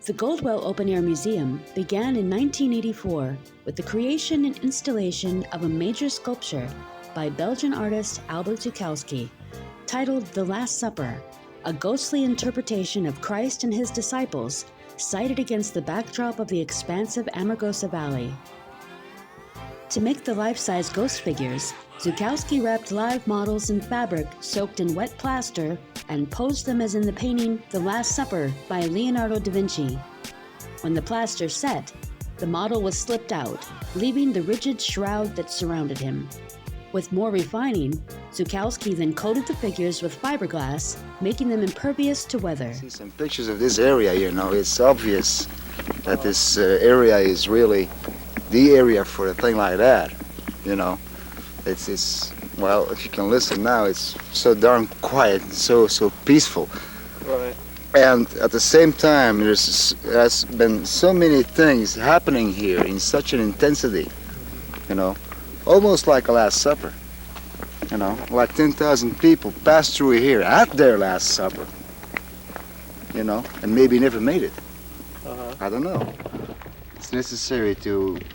The Goldwell Open Air Museum began in 1984 with the creation and installation of a major sculpture by Belgian artist Albert Szukalski, titled The Last Supper, a ghostly interpretation of Christ and his disciples sighted against the backdrop of the expansive Amargosa Valley. To make the life-size ghost figures, Szukalski wrapped live models in fabric soaked in wet plaster and posed them as in the painting The Last Supper by Leonardo da Vinci. When the plaster set, the model was slipped out, leaving the rigid shroud that surrounded him. With more refining, Szukalski then coated the figures with fiberglass, making them impervious to weather. See some pictures of this area, it's obvious that this area is really the area for a thing like that, It's well, if you can listen now, it's so darn quiet and so peaceful. Right. And at the same time, there's been so many things happening here in such an intensity, almost like a Last Supper. Like 10,000 people passed through here at their Last Supper, and maybe never made it. I don't know. It's necessary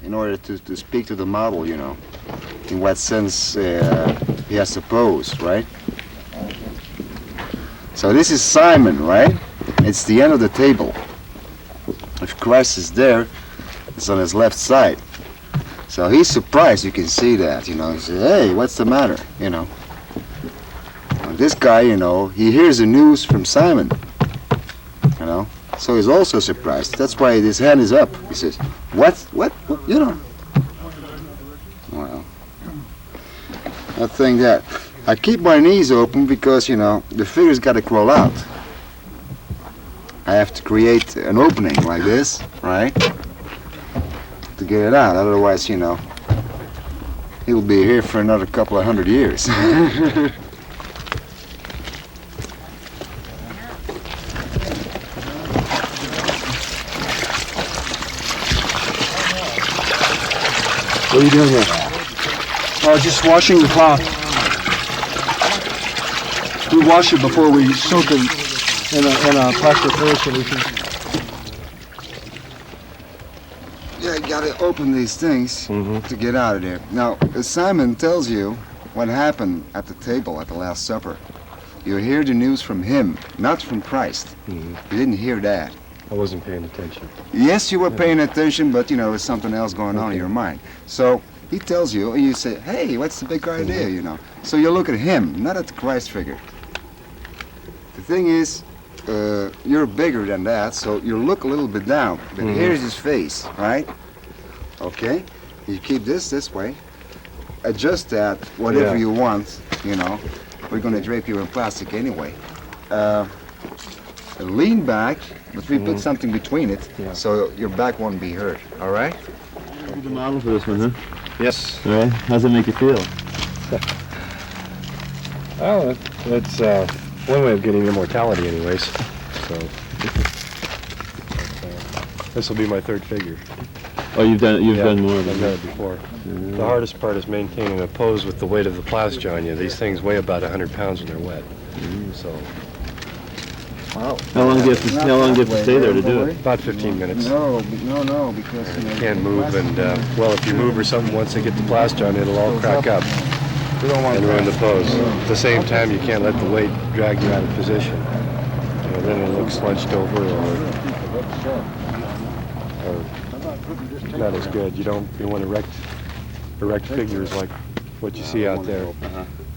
in order to speak to the model, in what sense he has to pose, right? So this is Simon, right? It's the end of the table. If Christ is there, it's on his left side. So he's surprised, you can see that, He says, hey, what's the matter, This guy, he hears the news from Simon, So he's also surprised. That's why his hand is up. He says, what, Well, I think that I keep my knees open because, the figure's got to crawl out. I have to create an opening like this, right? To get it out. Otherwise, he'll be here for another couple of 100 years. What are you doing here? Oh, just washing the cloth. We wash it before we soak it in a plastic clear solution. Yeah, you gotta open these things to get out of there. Now, Simon tells you what happened at the table at the Last Supper. You hear the news from him, not from Christ. You didn't hear that. I wasn't paying attention. Yes, you were paying attention, but there's something else going on in your mind. So he tells you, and you say, hey, what's the big idea, So you look at him, not at the Christ figure. The thing is, you're bigger than that, so you look a little bit down. But here's his face, right? Okay? You keep this way. Adjust that, whatever you want, We're going to drape you in plastic anyway. Lean back, but we put something between it, so your back won't be hurt, all right? You're the model for this one, huh? Yes. All right. How's it make you feel? Oh, that's one way of getting immortality anyways. So this will be my third figure. Oh, you've done more of it. I've done it before. The hardest part is maintaining a pose with the weight of the plastic on you. These things weigh about 100 pounds when they're wet. So. Wow. How long do you have to stay there to do it? About 15 minutes. No, because You can't move, and if you move or something, once they get the plaster on, it'll all crack up and ruin the pose. At the same time, you can't let the weight drag you out of position. Then it looks slunched over or not as good. You want erect figures like what you see out there.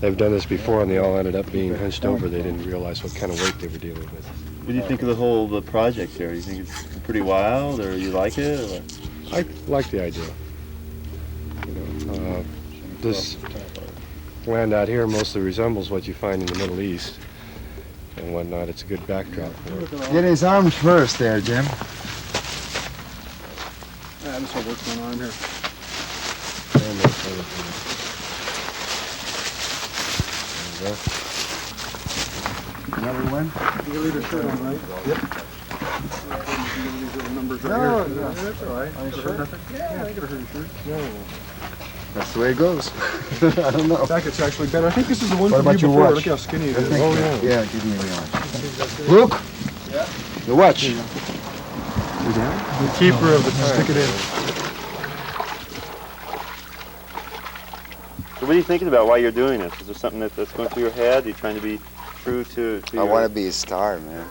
They've done this before, and they all ended up being hunched over. They didn't realize what kind of weight they were dealing with. What do you think of the project here? Do you think it's pretty wild, or you like it? Or? I like the idea. This land out here mostly resembles what you find in the Middle East and whatnot. It's a good backdrop for it. Get his arms first there, Jim. Yeah, this is what's going on here. Another one? You can leave your shirt on, right? Yep. Numbers right here. That's all right. Are you sure? Yeah, I could have heard your shirt. No. That's the way it goes. I don't know. In fact, it's actually better. I think this is the one What from about you your before. watch? Look how skinny it is. Yeah, give me the watch. Look, the watch. The keeper of the time. Stick it in. So what are you thinking about while you're doing this? Is there something that's going through your head? Are you trying to be true to I your... want to be a star, man.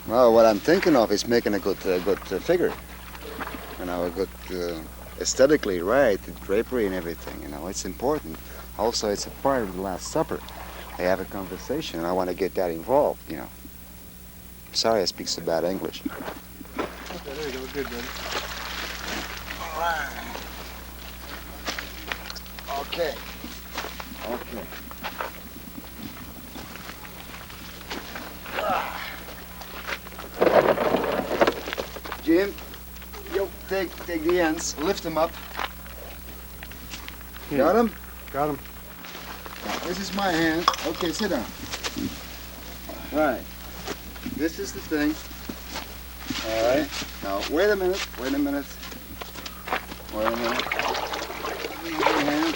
Well, what I'm thinking of is making a good figure. You know, a good aesthetically right, the drapery and everything. You know, it's important. Also, it's a part of the Last Supper. They have a conversation, and I want to get that involved. You know. Sorry, I speak so bad English. Okay, there you go. Good, buddy. All right. Okay. Okay. Jim, yo, take the ends, lift them up. Got them? Got him. Now, this is my hand. Okay, sit down. Right. This is the thing. All right. Now, wait a minute. Wait a minute. Wait a minute. Use your hand.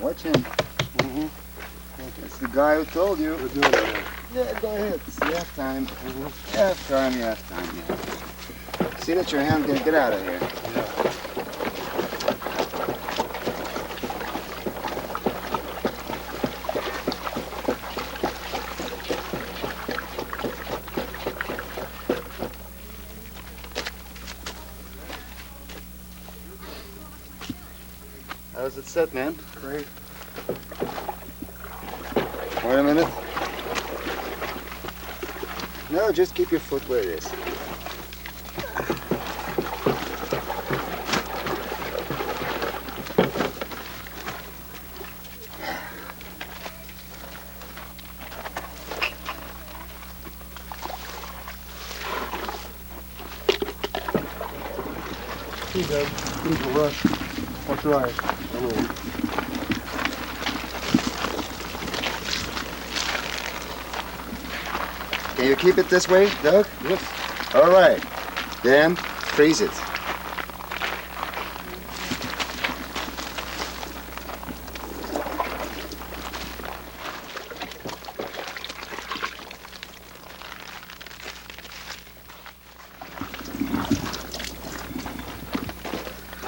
Watch him. It's the guy who told you. We're doing it now. Yeah, go ahead. You have time. You have time. You have time. Yeah. See that your hand can get out of here. How's it set, man? Great. Wait a minute. No, just keep your foot where it is. Hey, Doug. Need to rush. Watch your eyes. I'm in. Can you keep it this way, Doug? Yes. All right. Then freeze it.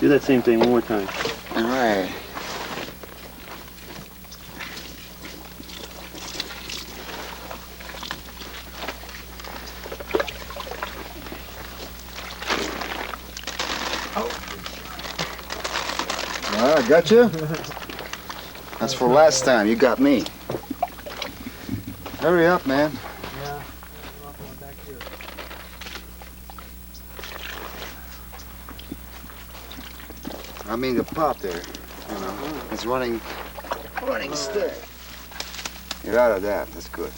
Do that same thing one more time. All right. I got you. That's for last time. You got me. Hurry up, man. Yeah. Back here. I mean the pop there. You know, it's running stick. Get out of that. That's good.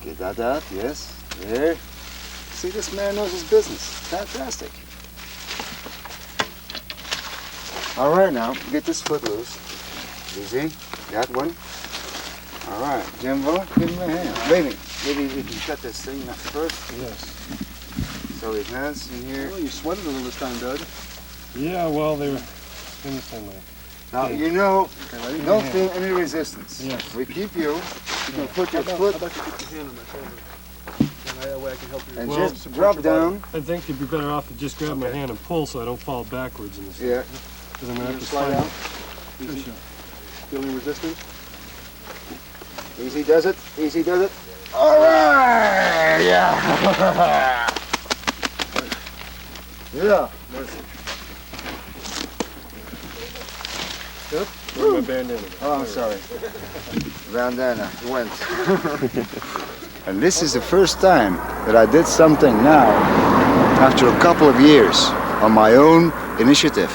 Get that out. Yes. There. See, this man knows his business. Fantastic. All right, now get this foot loose. Easy. Got one. All right, Jimbo, give him a hand. Maybe we can cut this thing up first. Yes. So his hands in here. Well, you sweated a little this time, Doug. Yeah, well, they were in the same way. Now, you know, Okay, don't feel any resistance. Yes. We keep you. You can put your foot How about you put your hand on my shoulder? And that way I can help you. and Well, just drop down. I think you'd be better off to just grab my hand and pull so I don't fall backwards in this. Yeah. Because I'm going to have to Slide slide out. Easy. Feel any resistance? Easy does it. Easy does it. All right. Yeah. Yeah. Yep. Where's my bandana? Oh, I'm sorry. Bandana went. And this is the first time that I did something now, after a couple of years, on my own initiative,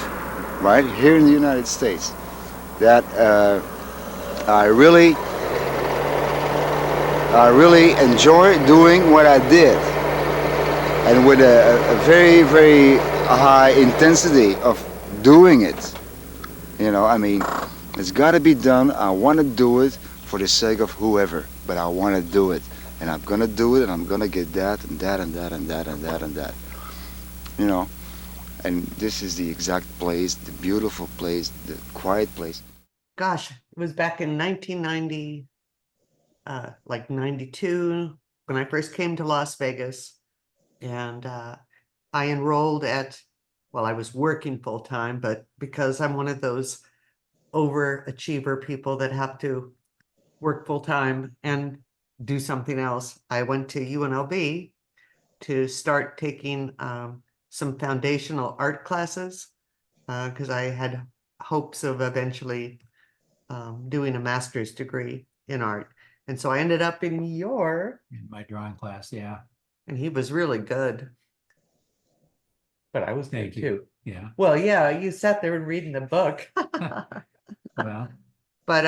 right here in the United States, that I really enjoy doing what I did, and with a very, very high intensity of doing it. You know, I mean, it's got to be done. I want to do it for the sake of whoever, but I want to do it. And I'm going to do it, and I'm going to get that, and that, and that, and that, and that, and that. You know, And this is the exact place, the beautiful place, the quiet place. Gosh, it was back in 1990, like 92, when I first came to Las Vegas. And I enrolled at, well, I was working full time, but because I'm one of those overachiever people that have to work full time and do something else, I went to UNLV to start taking some foundational art classes because I had hopes of eventually doing a master's degree in art. And so I ended up in In my drawing class, yeah. and he was really good. But I was good Thank you. too. Yeah. Well, yeah, you sat there and reading the book. Well, But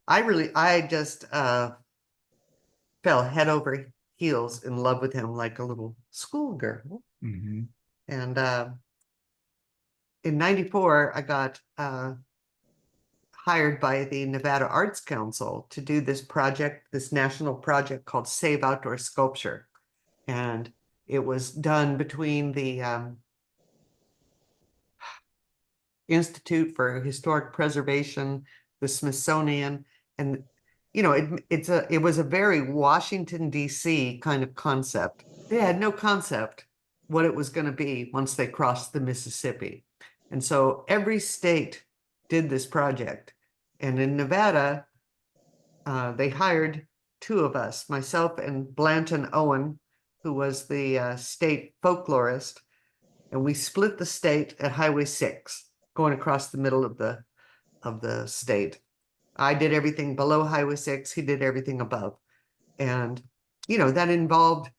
I just fell head over heels in love with him like a little schoolgirl. mhm. And in 94, I got hired by the Nevada Arts Council to do this project, this national project called Save Outdoor Sculpture. And it was done between the Institute for Historic Preservation, the Smithsonian, and it was a very Washington, D.C. kind of concept. They had no concept what it was going to be once they crossed the Mississippi. And so every state did this project. And in Nevada, they hired two of us, myself and Blanton Owen, who was the state folklorist. And we split the state at Highway 6, going across the middle of the state. I did everything below Highway 6. He did everything above. And, that involved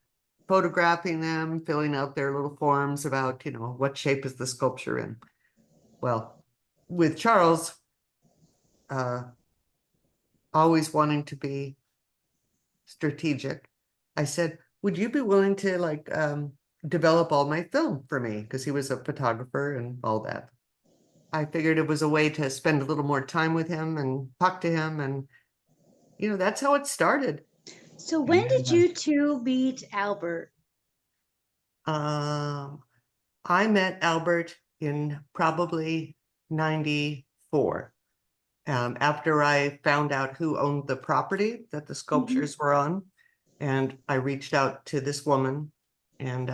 photographing them, filling out their little forms about, what shape is the sculpture in. Well, with Charles, always wanting to be strategic, I said, would you be willing to develop all my film for me? Because he was a photographer and all that. I figured it was a way to spend a little more time with him and talk to him. And, that's how it started. So when did you two meet Albert? I met Albert in probably 94. After I found out who owned the property that the sculptures were on. And I reached out to this woman and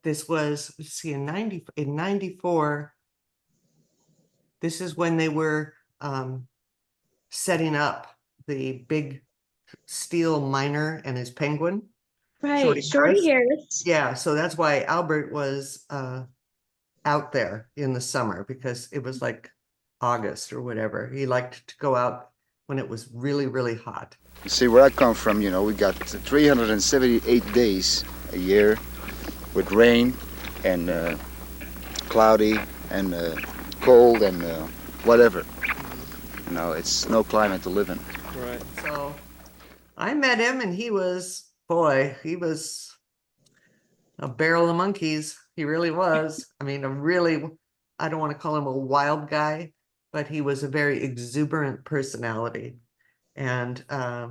this was, let's see, in 94, this is when they were setting up the big steel miner and his penguin. Right, Shorty Harris. Yeah, so that's why Albert was out there in the summer, because it was like August or whatever. He liked to go out when it was really, really hot. You see, where I come from, we got 378 days a year with rain and cloudy and cold and whatever. It's no climate to live in. Right. So I met him and he was a barrel of monkeys. He really was. I mean, I don't want to call him a wild guy, but he was a very exuberant personality. And I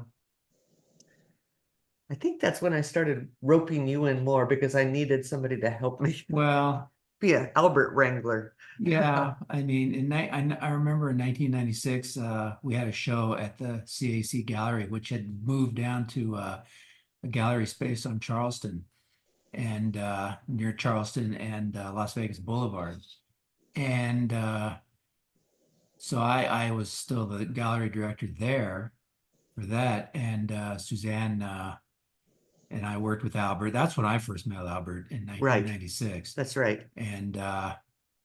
think that's when I started roping you in more, because I needed somebody to help me Well, be an Albert Wrangler. yeah. I mean, I remember in 1996, we had a show at the CAC Gallery, which had moved down to a gallery space on Charleston and near Charleston and Las Vegas Boulevard. And so I was still the gallery director there for that. And Suzanne and I worked with Albert. That's when I first met Albert in 1996. That's right. And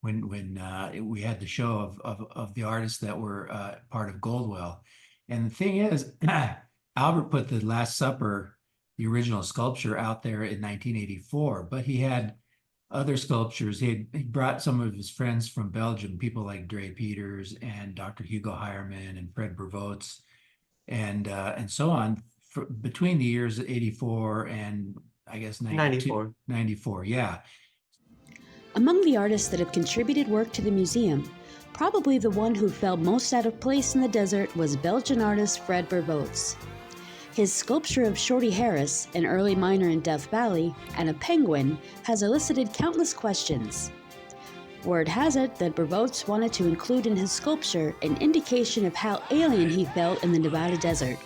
when we had the show of the artists that were part of Goldwell. And the thing is, Albert put the Last Supper, the original sculpture, out there in 1984, but he had other sculptures. He brought some of his friends from Belgium, people like Dre Peters and Dr. Hugo Heierman and Fred Bervoets and so on, between the years 84 and I guess 94. 94, yeah. Among the artists that have contributed work to the museum, probably the one who felt most out of place in the desert was Belgian artist Fred Bervoets. His sculpture of Shorty Harris, an early miner in Death Valley, and a penguin has elicited countless questions. Word has it that Bervoets wanted to include in his sculpture an indication of how alien he felt in the Nevada desert.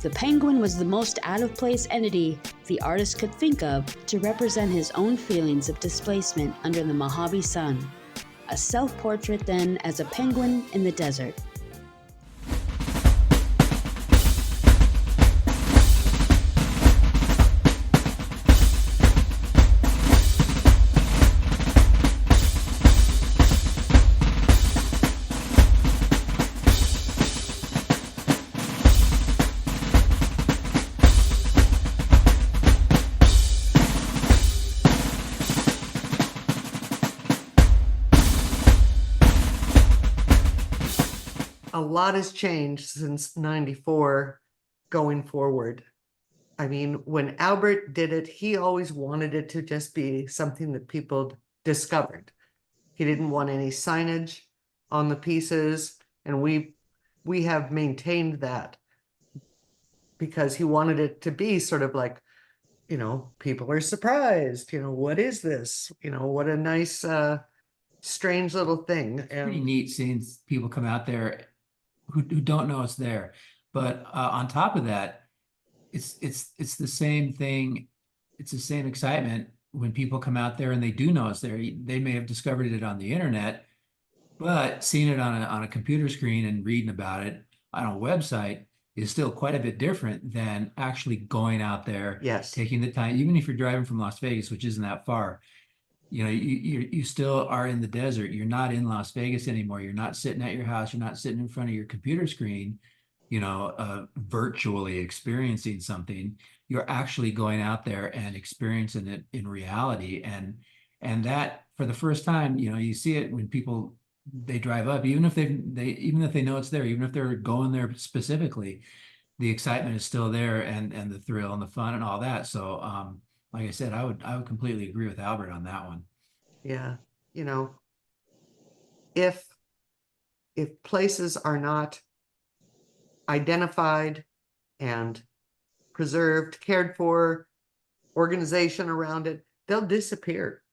The penguin was the most out-of-place entity the artist could think of to represent his own feelings of displacement under the Mojave sun. A self-portrait then as a penguin in the desert. A lot has changed since 94 going forward. I mean, when Albert did it, he always wanted it to just be something that people discovered. He didn't want any signage on the pieces, and we have maintained that because he wanted it to be sort of like, people are surprised, what is this? What a nice, strange little thing. Pretty neat seeing people come out there who don't know it's there. But on top of that, it's the same thing. It's the same excitement when people come out there and they do know it's there. They may have discovered it on the internet, but seeing it on a computer screen and reading about it on a website is still quite a bit different than actually going out there, Yes, taking the time, even if you're driving from Las Vegas, which isn't that far. You still are in the desert. You're not in Las Vegas anymore. You're not sitting at your house. You're not sitting in front of your computer screen, virtually experiencing something. You're actually going out there and experiencing it in reality. And that for the first time, you see it when people, they drive up, even if they know it's there, even if they're going there specifically, the excitement is still there and the thrill and the fun and all that. So, like I said, I would completely agree with Albert on that one. yeah. If places are not identified and preserved, cared for, organization around it, they'll disappear.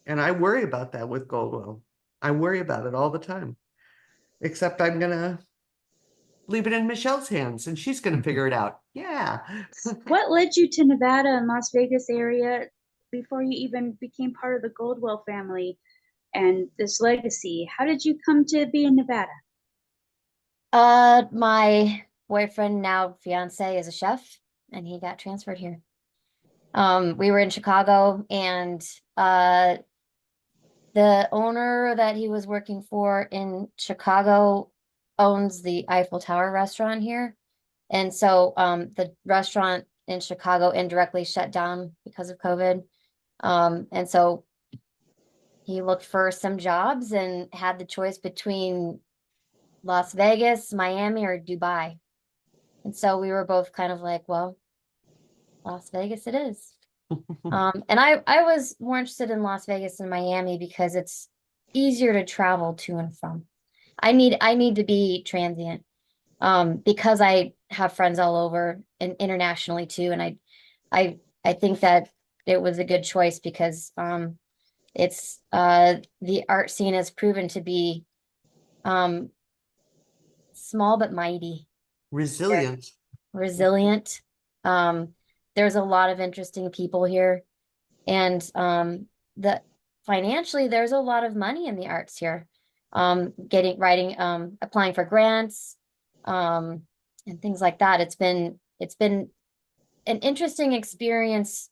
And I worry about that with Goldwell. I worry about it all the time. Except I'm gonna leave it in Michelle's hands and she's gonna figure it out. Yeah. What led you to Nevada and Las Vegas area before you even became part of the Goldwell family and this legacy? How did you come to be in Nevada? My boyfriend, now fiance, is a chef and he got transferred here. We were in Chicago and the owner that he was working for in Chicago owns the Eiffel Tower restaurant here. And so the restaurant in Chicago indirectly shut down because of COVID. And so he looked for some jobs and had the choice between Las Vegas, Miami, or Dubai. And so we were both kind of like, well, Las Vegas it is. And I was more interested in Las Vegas and Miami because it's easier to travel to and from. I need to be transient because I have friends all over and internationally too. And I think that it was a good choice because it's the art scene has proven to be small but mighty. Resilient. Resilient. There's a lot of interesting people here. And financially, there's a lot of money in the arts here. Applying for grants, and things like that. It's been an interesting experience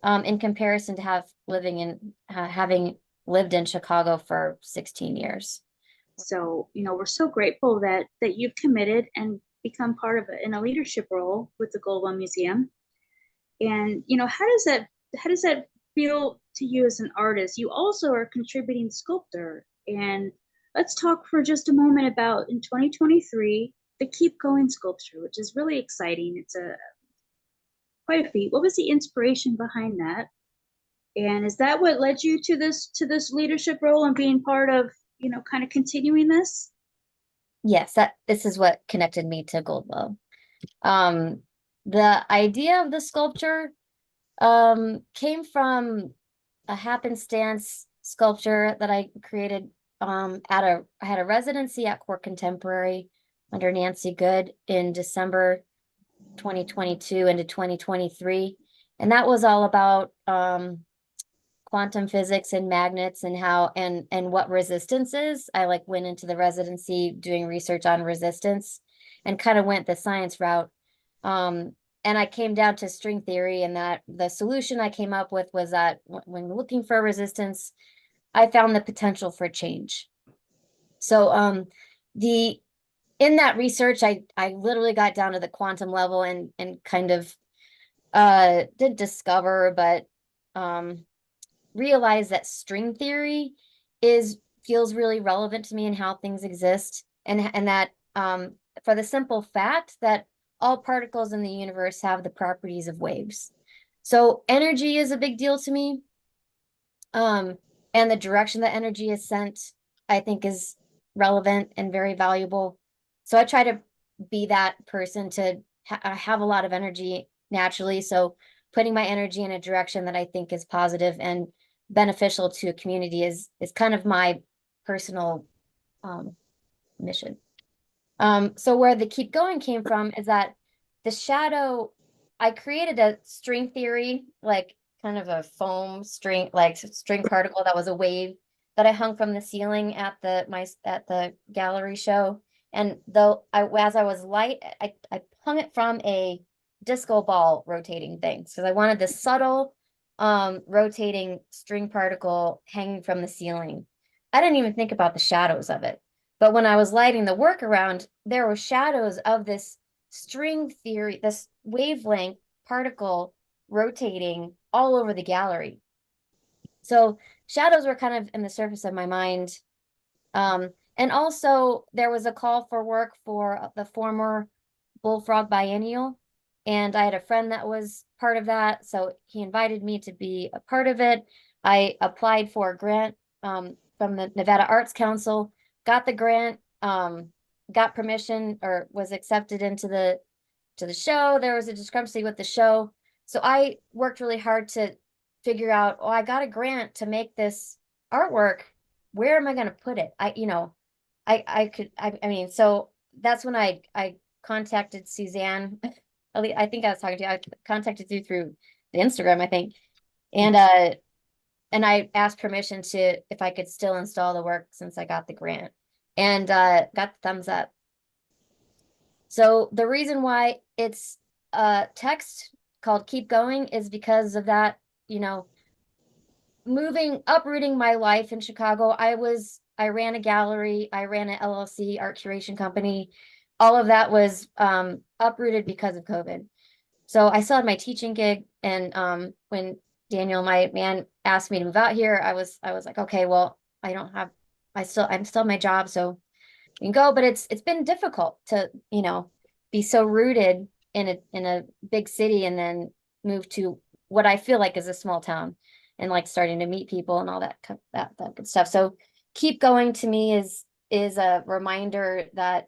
in comparison to having lived in Chicago for 16 years. So, we're so grateful that you've committed and become part of in a leadership role with the Goldwell Museum. And, how does that feel to you as an artist? You also are a contributing sculptor. And let's talk for just a moment about in 2023, the Keep Going sculpture, which is really exciting. It's quite a feat. What was the inspiration behind that? And is that what led you to this leadership role and being part of, kind of continuing this? Yes, this is what connected me to Goldwell. the idea of the sculpture came from a happenstance sculpture that I created I had a residency at Court Contemporary under Nancy Good in December 2022 into 2023. And that was all about quantum physics and magnets and how and what resistance is. I like went into the residency doing research on resistance and kind of went the science route. And I came down to string theory, and that the solution I came up with was that when looking for resistance, I found the potential for change. So in that research, I literally got down to the quantum level and kind of did discover, but realized that string theory feels really relevant to me and how things exist, and that for the simple fact that all particles in the universe have the properties of waves. So energy is a big deal to me. And the direction that energy is sent, I think, is relevant and very valuable. So I try to be that person to have a lot of energy naturally. So putting my energy in a direction that I think is positive and beneficial to a community is kind of my personal mission. So where the keep going came from is that the shadow, I created a string theory, like kind of a foam string, like string particle that was a wave that I hung from the ceiling at the gallery show. And though as I was light, I hung it from a disco ball rotating thing. So I wanted this subtle rotating string particle hanging from the ceiling. I didn't even think about the shadows of it. But when I was lighting the work around, there were shadows of this string theory, this wavelength particle rotating all over the gallery. So shadows were kind of in the surface of my mind. And also there was a call for work for the former Bullfrog Biennial. And I had a friend that was part of that. So he invited me to be a part of it. I applied for a grant from the Nevada Arts Council, got the grant, got permission, or was accepted into the show. There was a discrepancy with the show. So I worked really hard to figure out, oh, I got a grant to make this artwork. Where am I going to put it? I mean, so that's when I contacted Suzanne. I think I was talking to you. I contacted you through the Instagram, I think. And I asked permission if I could still install the work since I got the grant, and got the thumbs up. So the reason why it's text called Keep Going is because of that, uprooting my life in Chicago. I ran a gallery, I ran an LLC, art curation company. All of that was uprooted because of COVID. So I still had my teaching gig, and when Daniel, my man, asked me to move out here, I was like, okay, well, I'm still my job, so you can go. But it's been difficult to, be so rooted in a big city and then move to what I feel like is a small town, and like starting to meet people and all that good stuff. So Keep Going to me is a reminder that,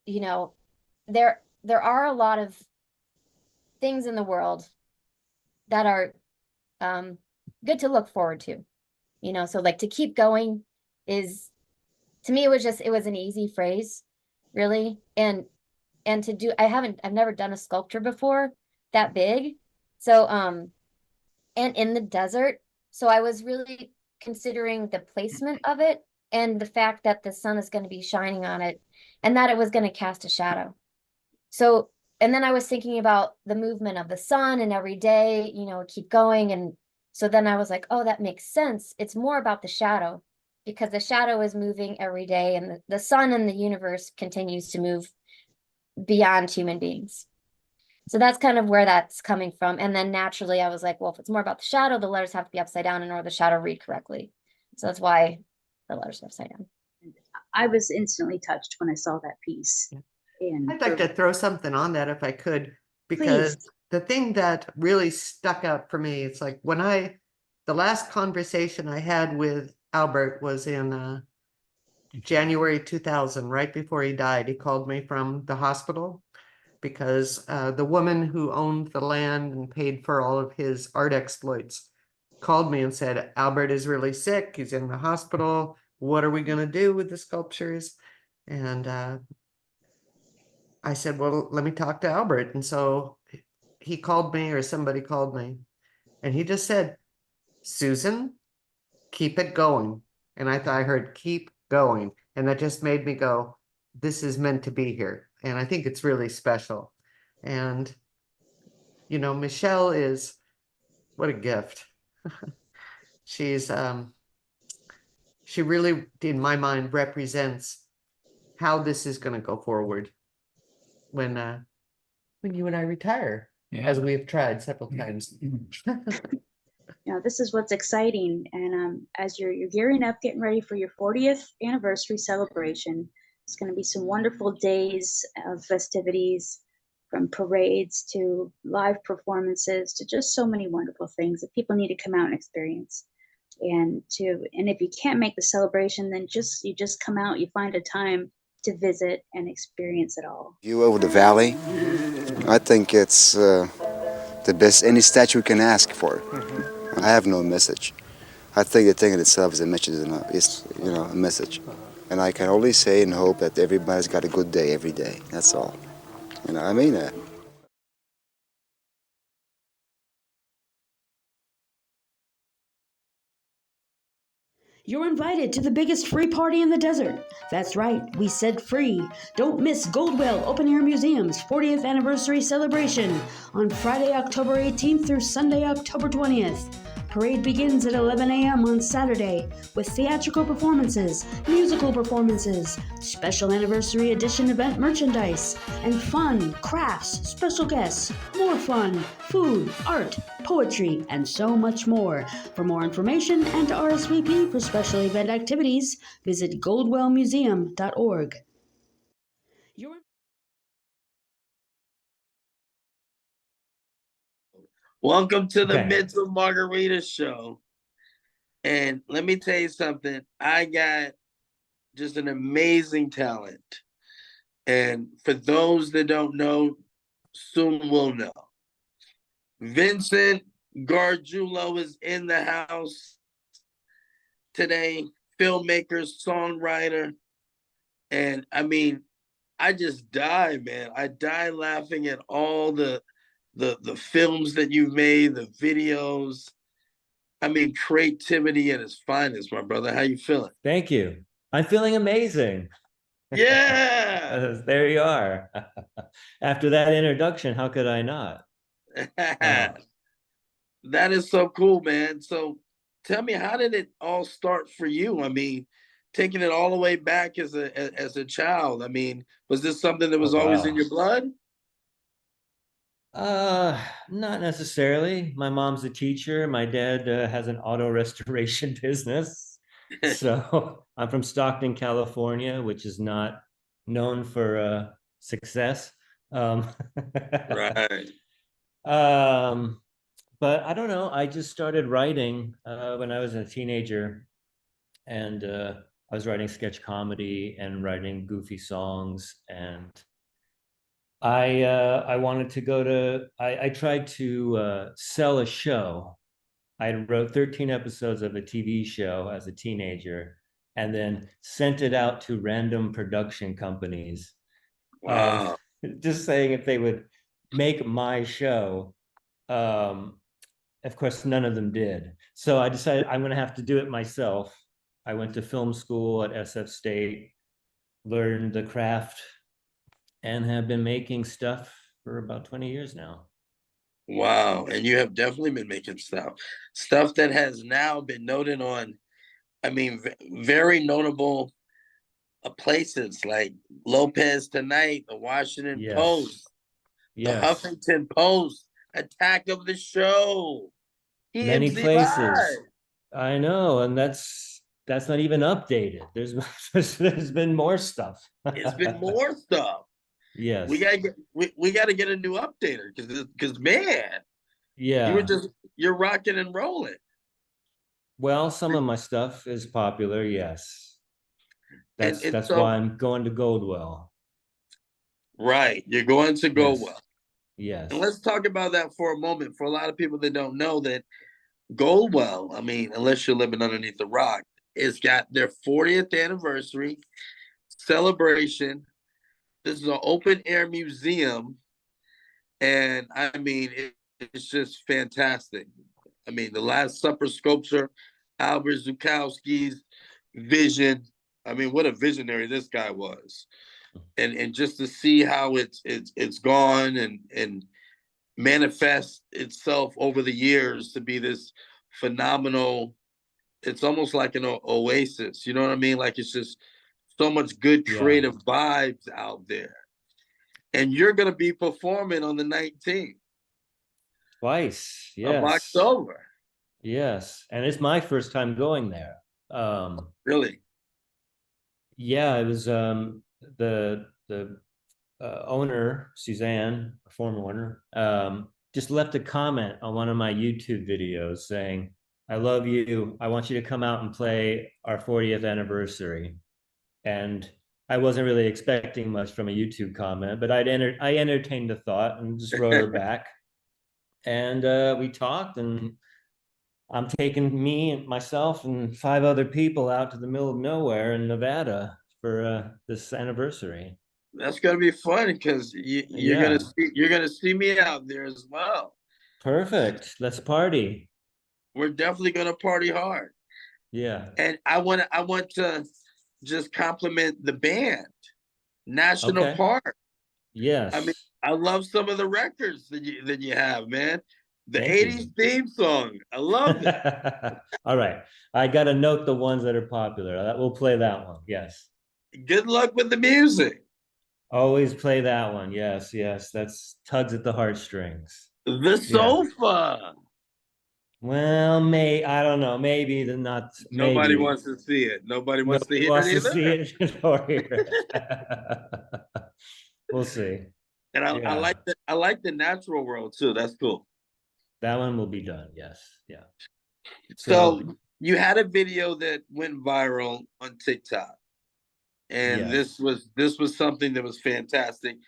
there are a lot of things in the world that are good to look forward to, so like to keep going is, to me, it was an easy phrase, really. And to do, I've never done a sculpture before that big. So, and in the desert. So I was really considering the placement of it and the fact that the sun is going to be shining on it and that it was going to cast a shadow. So, and then I was thinking about the movement of the sun, and every day, keep going. And so then I was like, oh, that makes sense. It's more about the shadow, because the shadow is moving every day, and the sun and the universe continues to move beyond human beings. So that's kind of where that's coming from. And then naturally I was like, well, if it's more about the shadow, the letters have to be upside down in order the shadow read correctly. So that's why the letters are upside down. I was instantly touched when I saw that piece. Yeah. And I'd like to throw something on that if I could, because please. The thing that really stuck out for me, it's like the last conversation I had with Albert was in January 2000, right before he died. He called me from the hospital, because the woman who owned the land and paid for all of his art exploits called me and said, Albert is really sick. He's in the hospital. What are we going to do with the sculptures? And I said, well, let me talk to Albert. And so he called me, or somebody called me, and he just said, Susan, keep it going. And I thought I heard keep going. And that just made me go, this is meant to be here. And I think it's really special. And, you know, Michelle is, what a gift. She's, she really, in my mind, represents how this is going to go forward when you and I retire, as we have tried several times. You know, this is what's exciting. And as you're gearing up, getting ready for your 40th anniversary celebration, it's going to be some wonderful days of festivities, from parades to live performances to just so many wonderful things that people need to come out and experience. And if you can't make the celebration, then you just come out, you find a time to visit and experience it all. View over the valley, I think it's the best any statue can ask for. I have no message. I think the thing in itself is a message, a message. And I can only say and hope that everybody's got a good day every day. That's all. You know, I mean that. You're invited to the biggest free party in the desert. That's right, we said free. Don't miss Goldwell Open Air Museum's 40th anniversary celebration on Friday, October 18th through Sunday, October 20th. Parade begins at 11 a.m. on Saturday with theatrical performances, musical performances, special anniversary edition event merchandise, and fun, crafts, special guests, more fun, food, art, poetry, and so much more. For more information and to RSVP for special event activities, visit goldwellmuseum.org. Welcome to the Mental Margarita Show. And let me tell you something. I got just an amazing talent. And for those that don't know, soon will know. Vincent Gargiulo is in the house today. Filmmaker, songwriter. And I mean, I just die, man. I die laughing at all the films that you've made, the videos. I mean, creativity at its finest, my brother. How you feeling? Thank you. I'm feeling amazing. Yeah. There you are. After that introduction, how could I not? That is so cool, man. So tell me, how did it all start for you? I mean, taking it all the way back as a child. I mean, was this something that was always in your blood? Not necessarily. My mom's a teacher. My dad has an auto restoration business. So I'm from Stockton, California, which is not known for success. Right. But I don't know. I just started writing when I was a teenager, and I was writing sketch comedy and writing goofy songs, and I wanted to go to, I tried to sell a show. I wrote 13 episodes of a TV show as a teenager and then sent it out to random production companies. Wow. Just saying if they would make my show. Of course, none of them did. So I decided I'm going to have to do it myself. I went to film school at SF State, learned the craft, and have been making stuff for about 20 years now. Wow. And you have definitely been making stuff that has now been noted on, I mean, very notable places like Lopez Tonight, the Washington Post, the Huffington Post, Attack of the Show. Many places. I know, and that's not even updated. There's been more stuff. It's been more stuff. Yes. We gotta get a new updater because man, yeah, you're rocking and rolling. Well, some of my stuff is popular, yes. That's why I'm going to Goldwell. Right. You're going to Goldwell. Yes. Yes. And let's talk about that for a moment. For a lot of people that don't know that Goldwell, I mean, unless you're living underneath the rock, it's got their 40th anniversary celebration. This is an open air museum. And I mean, it's just fantastic. I mean, the Last Supper sculpture, Albert Szukalski's vision. I mean, what a visionary this guy was. And just to see how it's gone and manifest itself over the years to be this phenomenal, it's almost like an oasis, you know what I mean? Like it's just so much good creative vibes out there. And you're going to be performing on the 19th. Twice, of yes. October. Yes, and it's my first time going there. Really? Yeah, it was the owner, Suzanne, former owner, just left a comment on one of my YouTube videos saying, "I love you. I want you to come out and play our 40th anniversary." And I wasn't really expecting much from a YouTube comment, but I entertained the thought and just wrote her back. And we talked, and I'm taking me and myself and 5 other people out to the middle of nowhere in Nevada for this anniversary. That's gonna be fun because you're gonna see me out there as well. Perfect. Let's party. We're definitely gonna party hard. Yeah. And I want to just compliment the band, National Park. Yes. I mean, I love some of the records that you have, man. The Thank 80s you. theme song. I love it. All right. I got to note the ones that are popular. We'll play that one. Yes. Good luck with the music. Always play that one. Yes, yes. That's tugs at the heartstrings. The sofa. Well, I don't know. Maybe not. Nobody wants to see it. Nobody wants to hear it either. See it or hear it. We'll see. And I like the natural world too. That's cool. That one will be done. Yes. Yeah. So you had a video that went viral on TikTok, and this was something that was fantastic.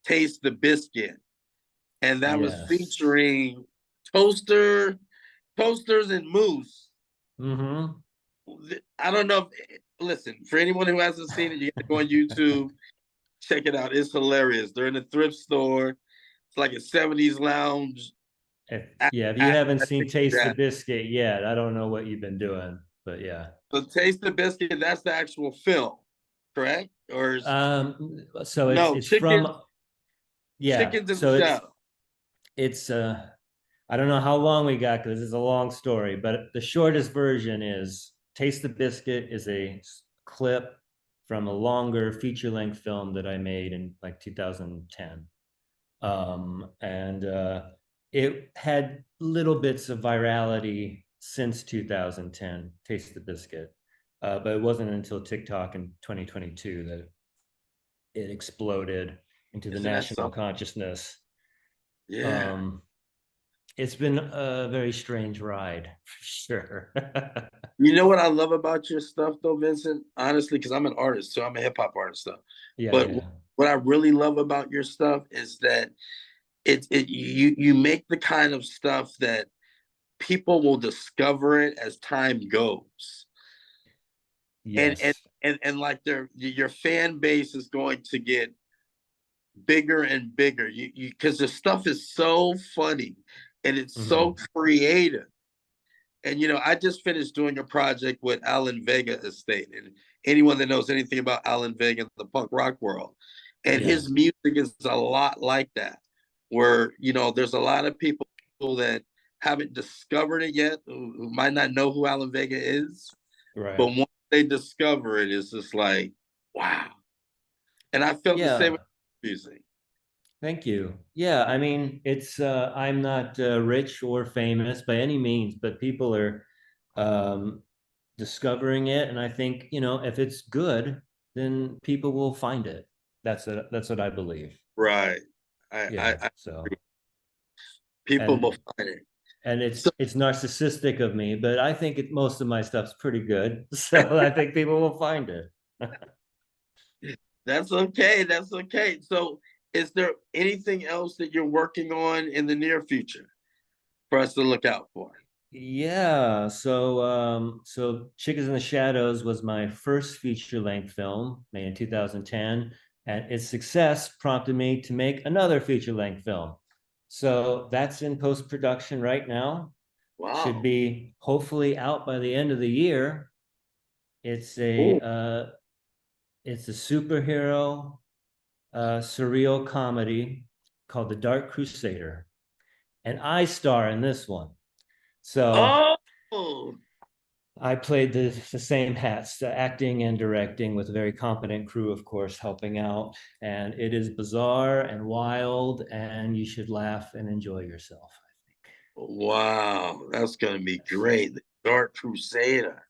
Taste the Biscuit, and that was featuring toasters and mousse. Mm-hmm. I don't know. Listen, for anyone who hasn't seen it, you got to go on YouTube, check it out. It's hilarious. They're in a thrift store. It's like a 70s lounge. If you haven't seen Taste the Biscuit yet, I don't know what you've been doing, but yeah. So Taste the Biscuit, that's the actual film, correct? Or so it's from Chickens in so the Shell. It's I don't know how long we got because it's a long story, but the shortest version is Taste the Biscuit is a clip from a longer feature-length film that I made in like 2010. It had little bits of virality since 2010, Taste the Biscuit. But it wasn't until TikTok in 2022 that it exploded into the national consciousness. Yeah. It's been a very strange ride, for sure. You know what I love about your stuff, though, Vincent? Honestly, because I'm an artist, so I'm a hip hop artist, though. Yeah, but what I really love about your stuff is that you make the kind of stuff that people will discover it as time goes. Yes. And like your fan base is going to get bigger and bigger. You because the stuff is so funny and it's so creative. And I just finished doing a project with Alan Vega Estate, and anyone that knows anything about Alan Vega in the punk rock world, and his music is a lot like that, where there's a lot of people that haven't discovered it yet, who might not know who Alan Vega is, right? But once they discover it, it's just like, wow. And I felt the same with music. Thank you. Yeah, I mean, it's I'm not rich or famous by any means, but people are discovering it, and I think if it's good, then people will find it. That's what I believe. Right. So people will find it. And it's narcissistic of me, but I think most of my stuff's pretty good. So I think people will find it. That's okay. That's okay. So is there anything else that you're working on in the near future for us to look out for? Yeah, so Chickens in the Shadows was my first feature-length film made in 2010, and its success prompted me to make another feature-length film. So that's in post-production right now. Wow. Should be hopefully out by the end of the year. It's a superhero surreal comedy called The Dark Crusader, and I star in this one. So Oh, I played the same hats, acting and directing, with a very competent crew, of course, helping out. And it is bizarre and wild, and you should laugh and enjoy yourself, I think. wow. That's going to be great. The Dark Crusader.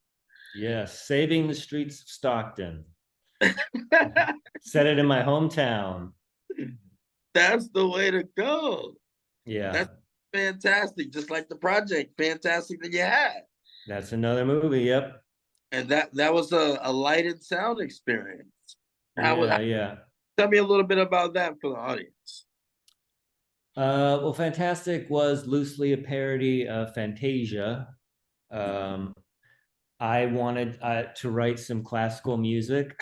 Yes, saving the streets of Stockton. Set it in my hometown. That's the way to go. Yeah. That's fantastic. Just like the project, fantastic that you had. That's another movie, yep. And that was a light and sound experience. Yeah. Tell me a little bit about that for the audience. Well, Fantastic was loosely a parody of Fantasia. I wanted to write some classical music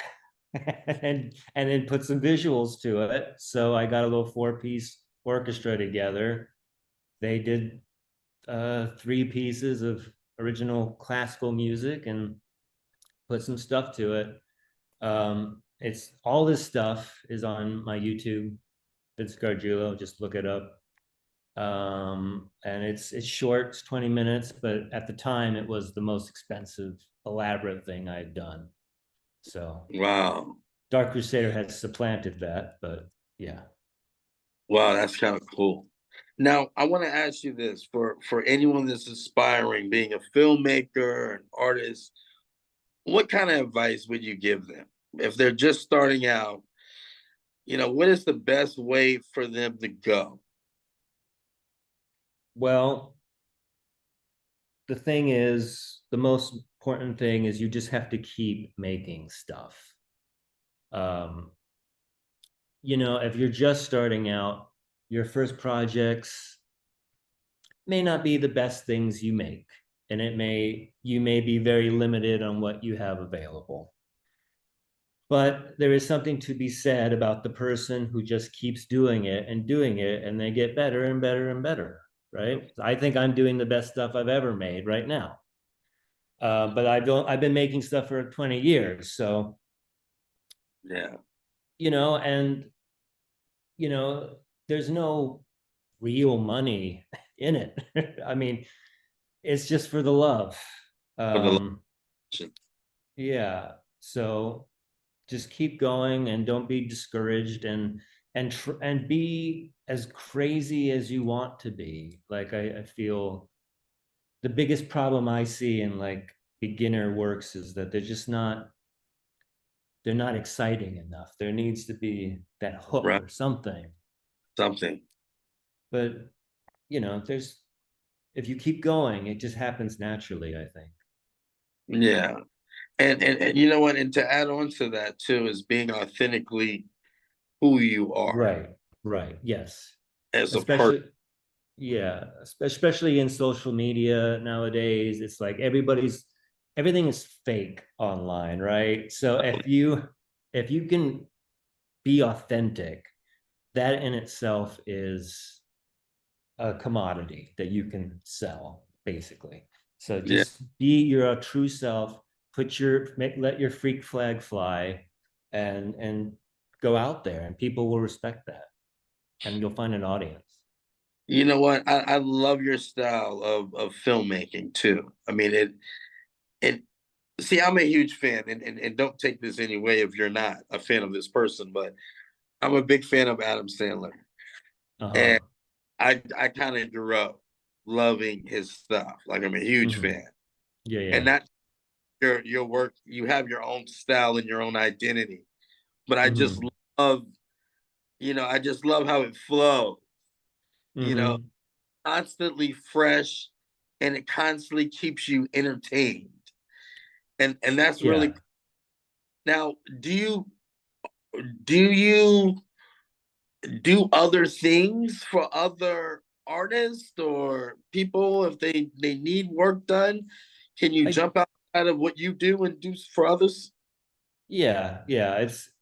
and then put some visuals to it. So I got a little 4-piece orchestra together. They did 3 pieces of original classical music and put some stuff to it. It's all this stuff is on my YouTube. It's Gargiulo, just look it up. And it's short, it's 20 minutes, but at the time it was the most expensive, elaborate thing I had done. So wow, Dark Crusader has supplanted that, but yeah. Wow, that's kind of cool. Now, I want to ask you this for anyone that's aspiring, being a filmmaker, an artist, what kind of advice would you give them if they're just starting out? What is the best way for them to go? Well, the thing is, the most important thing is you just have to keep making stuff. If you're just starting out, your first projects may not be the best things you make, and you may be very limited on what you have available. But there is something to be said about the person who just keeps doing it, and they get better and better and better, right? I think I'm doing the best stuff I've ever made right now. But I've been making stuff for 20 years, so yeah, there's no real money in it. I mean, it's just for the love. Yeah, so just keep going and don't be discouraged, and be as crazy as you want to be. Like I feel the biggest problem I see in like beginner works is that they're not exciting enough. There needs to be that hook right. or something. But if you keep going, it just happens naturally, I think. Yeah. And you know what? And to add on to that too is being authentically who you are. Right. Yes. As a person. Yeah, especially in social media nowadays, it's like everything is fake online, right? So if you can be authentic, that in itself is a commodity that you can sell, basically. So just be your true self, let your freak flag fly, and go out there, and people will respect that, and you'll find an audience. You know what? I love your style of filmmaking too. I mean, see, I'm a huge fan, and don't take this any way if you're not a fan of this person, but I'm a big fan of Adam Sandler. And I kind of grew up loving his stuff. Like, I'm a huge fan. Yeah. And that your work, you have your own style and your own identity. But I just love, I just love how it flows. Constantly fresh, and it constantly keeps you entertained. And that's really now, do you do other things for other artists or people if they need work done? Can you jump outside of what you do and do for others? Yeah,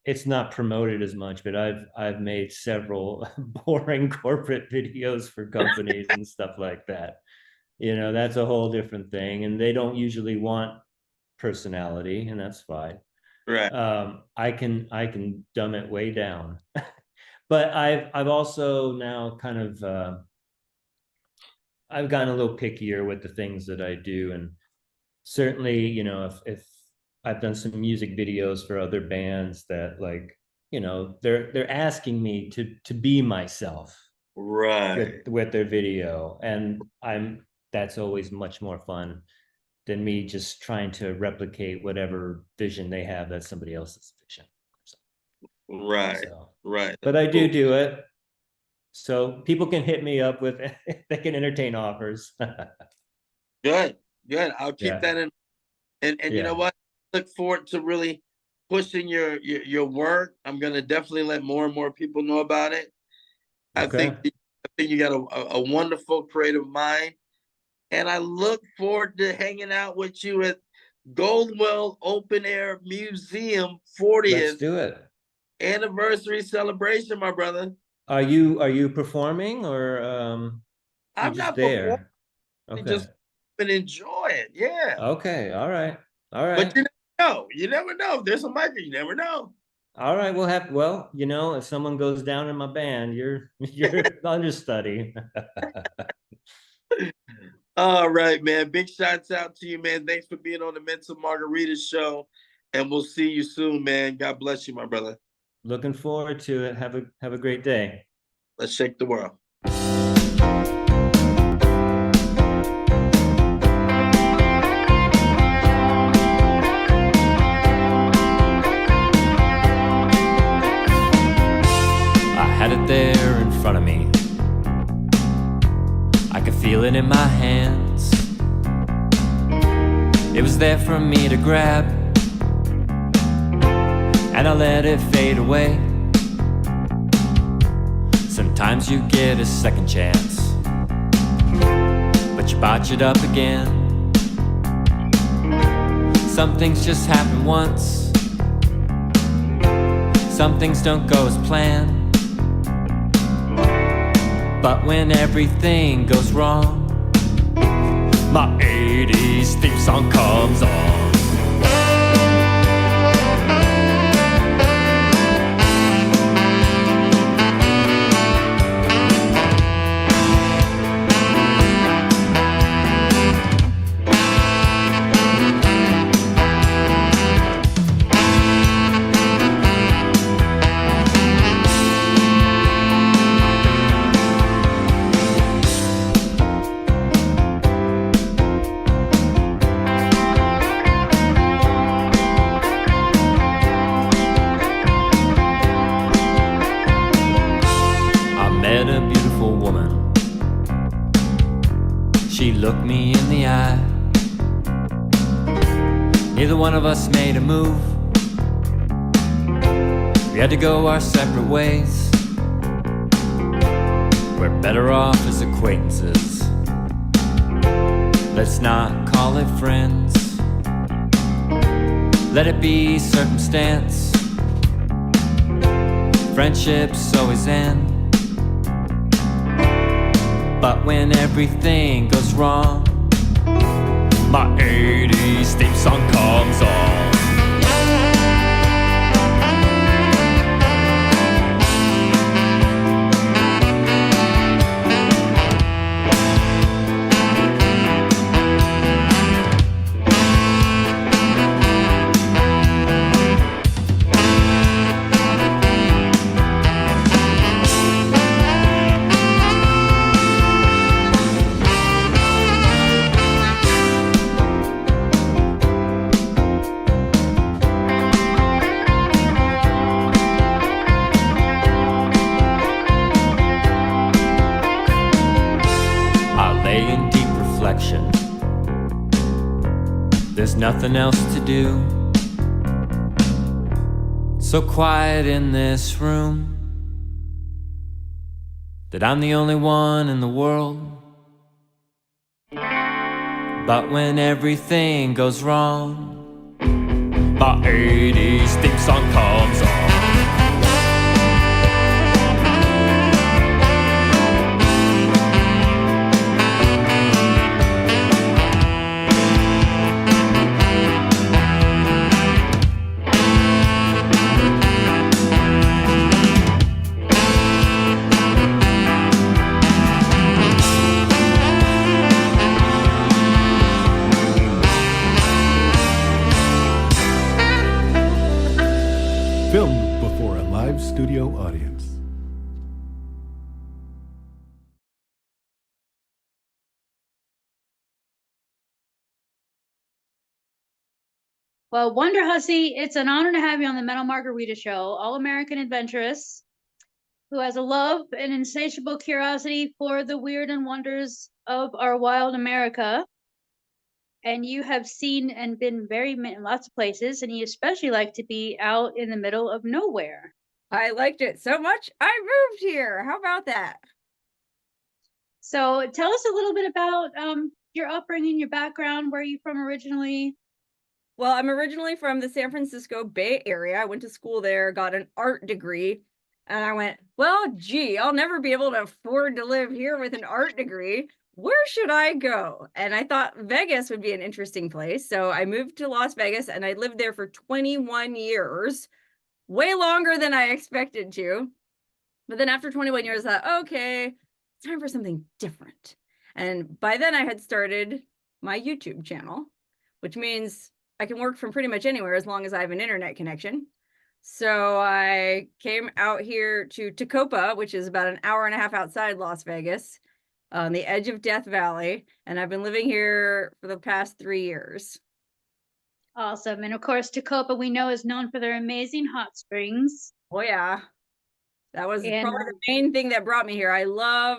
it's not promoted as much, but I've made several boring corporate videos for companies and stuff like that. That's a whole different thing, and they don't usually want personality, and that's fine. Right. I can dumb it way down. But I've also now kind of I've gotten a little pickier with the things that I do, and certainly, if I've done some music videos for other bands that they're asking me to be myself right with their video, and that's always much more fun than me just trying to replicate whatever vision they have that's somebody else's vision. Right. But I do it. So people can hit me up with, they can entertain offers. Good. I'll keep that in. And you know what? Look forward to really pushing your work. I'm gonna definitely let more and more people know about it. Okay. I think you got a wonderful creative mind. And I look forward to hanging out with you at Goldwell Open Air Museum 40th Let's do it. Anniversary celebration, my brother. Are you performing, or I'm just not there? Okay. Okay. And enjoy it. Yeah. Okay. All right. But you never know. If there's a mic, you never know. All right. If someone goes down in my band, you're understudy. All right, man. Big shouts out to you, man. Thanks for being on the Mental Margarita show. And we'll see you soon, man. God bless you, my brother. Looking forward to it. Have a great day. Let's shake the world. I had it there in front of me. I could feel it in my hands. It was there for me to grab, and I let it fade away. Sometimes you get a second chance, but you botch it up again. Some things just happen once. Some things don't go as planned. But when everything goes wrong, my 80s theme song comes on. She looked me in the eye. Neither one of us made a move. We had to go our separate ways. We're better off as acquaintances. Let's not call it friends. Let it be circumstance. Friendships always end. But when everything goes wrong, my 80s theme song comes on. There's nothing else to do. So quiet in this room. that I'm the only one in the world. But when everything goes wrong, my 80s theme song comes on. Filmed before a live studio audience. Well, Wonderhussy, it's an honor to have you on the Metal Margarita Show, all-American adventuress who has a love and insatiable curiosity for the weird and wonders of our wild America. And you have seen and been lots of places, and you especially like to be out in the middle of nowhere. I liked it so much, I moved here. How about that? So tell us a little bit about your upbringing, your background, where are you from originally? Well, I'm originally from the San Francisco Bay Area. I went to school there, got an art degree, and I went, well, gee, I'll never be able to afford to live here with an art degree. Where should I go? And I thought Vegas would be an interesting place. So I moved to Las Vegas and I lived there for 21 years, way longer than I expected to. But then after 21 years, I thought, okay, it's time for something different. And by then I had started my YouTube channel, which means I can work from pretty much anywhere as long as I have an internet connection. So I came out here to Tacoma, which is about an hour and a half outside Las Vegas, on the edge of Death Valley. And I've been living here for the past 3 years. Awesome. And of course, Tacoma, we know, is known for their amazing hot springs. Oh, yeah. That was probably the main thing that brought me here. I love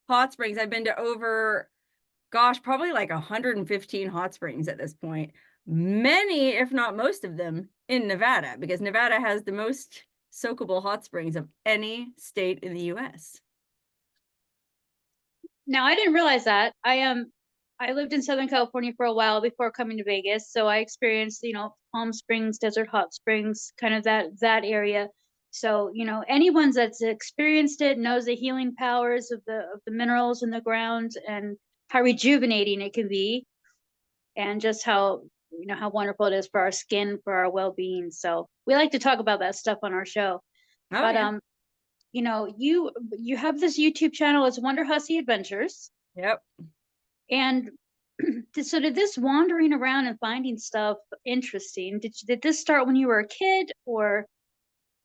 hot springs. I've been to over, gosh, probably like 115 hot springs at this point. Many, if not most of them, in Nevada, because Nevada has the most soakable hot springs of any state in the U.S. Now, I didn't realize that. I lived in Southern California for a while before coming to Vegas, so I experienced, Palm Springs, Desert Hot Springs, kind of that area. So, anyone that's experienced it knows the healing powers of the minerals in the ground and how rejuvenating it can be, and just how wonderful it is for our skin, for our well-being. So we like to talk about that stuff on our show. Oh, but yeah. You have this YouTube channel. It's Wonderhussy-Adventuress. Yep. And so did this wandering around and finding stuff interesting, did this start when you were a kid, or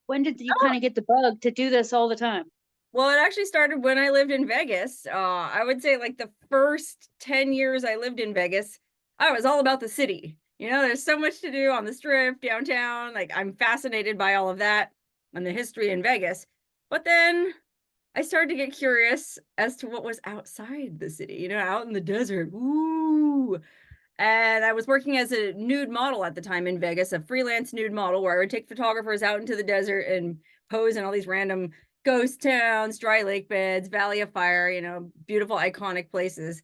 when did you kind of get the bug to do this all the time? Well, it actually started when I lived in Vegas. I would say like the first 10 years I lived in Vegas, I was all about the city. There's so much to do on the Strip, downtown. Like, I'm fascinated by all of that and the history in Vegas. But then I started to get curious as to what was outside the city, out in the desert. Ooh. And I was working as a nude model at the time in Vegas, a freelance nude model, where I would take photographers out into the desert and pose in all these random ghost towns, dry lake beds, Valley of Fire, beautiful, iconic places.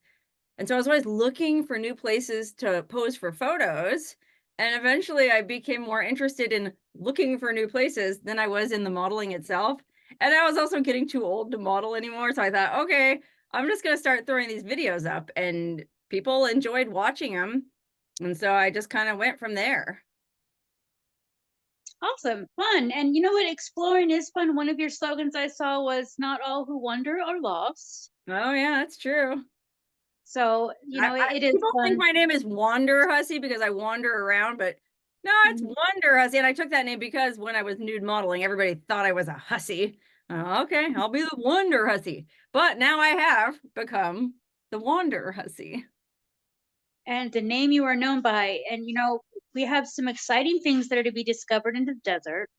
And so I was always looking for new places to pose for photos. And eventually I became more interested in looking for new places than I was in the modeling itself. And I was also getting too old to model anymore. So I thought, okay, I'm just going to start throwing these videos up, and people enjoyed watching them. And so I just kind of went from there. Awesome. Fun. And you know what? Exploring is fun. One of your slogans I saw was, "Not all who wander are lost." Oh, yeah, that's true. So, it is people fun. think my name is Wonderhussy because I wander around, but no, it's Wonderhussy. And I took that name because when I was nude modeling, everybody thought I was a hussy. Okay, I'll be the Wonderhussy. But now I have become the Wonderhussy. And the name you are known by. And, we have some exciting things that are to be discovered in the desert.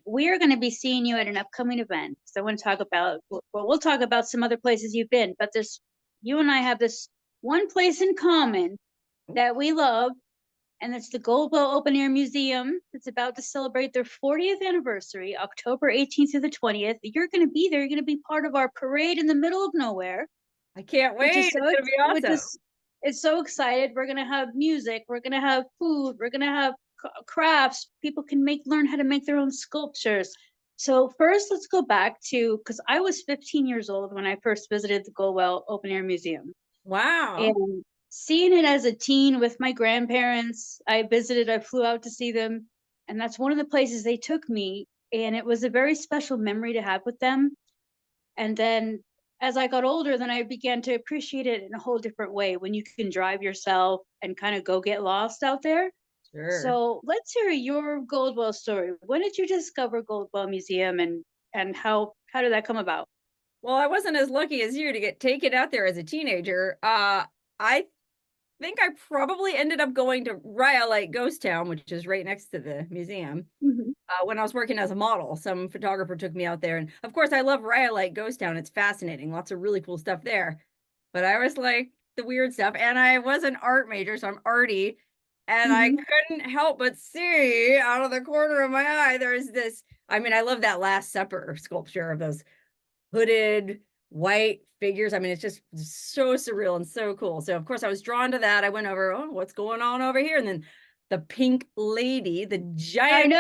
We are going to be seeing you at an upcoming event. So I want to talk about, we'll talk about some other places you've been, but you and I have this one place in common that we love, and it's the Goldwell Open Air Museum. that's about to celebrate their 40th anniversary, October 18th through the 20th. You're going to be there. You're going to be part of our parade in the middle of nowhere. I can't wait. It's going to be awesome. It's so excited. We're going to have music. We're going to have food. We're going to have crafts. People can learn how to make their own sculptures. So first, let's go back to, because I was 15 years old when I first visited the Goldwell Open Air Museum. Wow. And seeing it as a teen with my grandparents, I flew out to see them. And that's one of the places they took me. And it was a very special memory to have with them. And then as I got older, then I began to appreciate it in a whole different way when you can drive yourself and kind of go get lost out there. Sure. So let's hear your Goldwell story. When did you discover Goldwell Museum and how did that come about? Well, I wasn't as lucky as you to get taken out there as a teenager. I think I probably ended up going to Rhyolite Ghost Town, which is right next to the museum. When I was working as a model, some photographer took me out there. And of course, I love Rhyolite Ghost Town. It's fascinating. Lots of really cool stuff there. But I always like the weird stuff. And I was an art major, so I'm arty. And I couldn't help but see out of the corner of my eye, there's this, I mean, I love that Last Supper sculpture of those hooded white figures. I mean, it's just so surreal and so cool. So of course I was drawn to that. I went over, oh, what's going on over here? And then the pink lady, the giant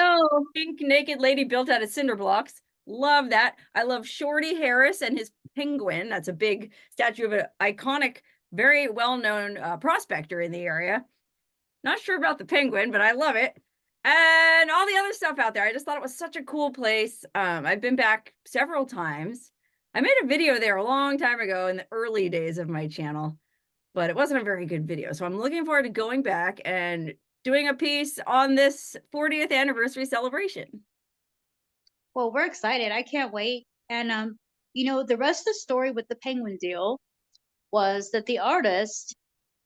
pink naked lady built out of cinder blocks. Love that. I love Shorty Harris and his penguin. That's a big statue of an iconic, very well-known prospector in the area. Not sure about the penguin, but I love it. And all the other stuff out there. I just thought it was such a cool place. I've been back several times. I made a video there a long time ago in the early days of my channel, but it wasn't a very good video. So I'm looking forward to going back and doing a piece on this 40th anniversary celebration. Well, we're excited. I can't wait. And, the rest of the story with the penguin deal was that the artist,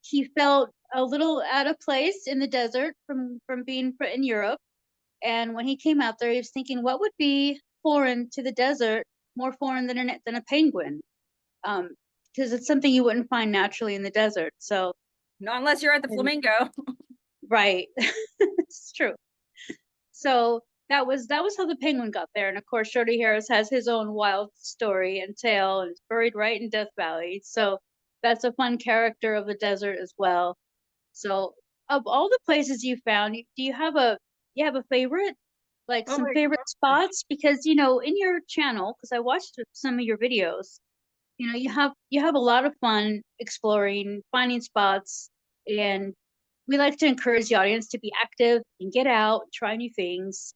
he felt a little out of place in the desert from being in Europe. And when he came out there, he was thinking, what would be foreign to the desert, more foreign than a penguin? Because it's something you wouldn't find naturally in the desert. So not unless you're at the flamingo. Right. It's true. So that was how the penguin got there. And of course, Shorty Harris has his own wild story and tale, and it's buried right in Death Valley. So that's a fun character of the desert as well. So of all the places you found, do you have a favorite? Like some favorite spots? Because in your channel, because I watched some of your videos, you have a lot of fun exploring, finding spots, and we like to encourage the audience to be active and get out, try new things.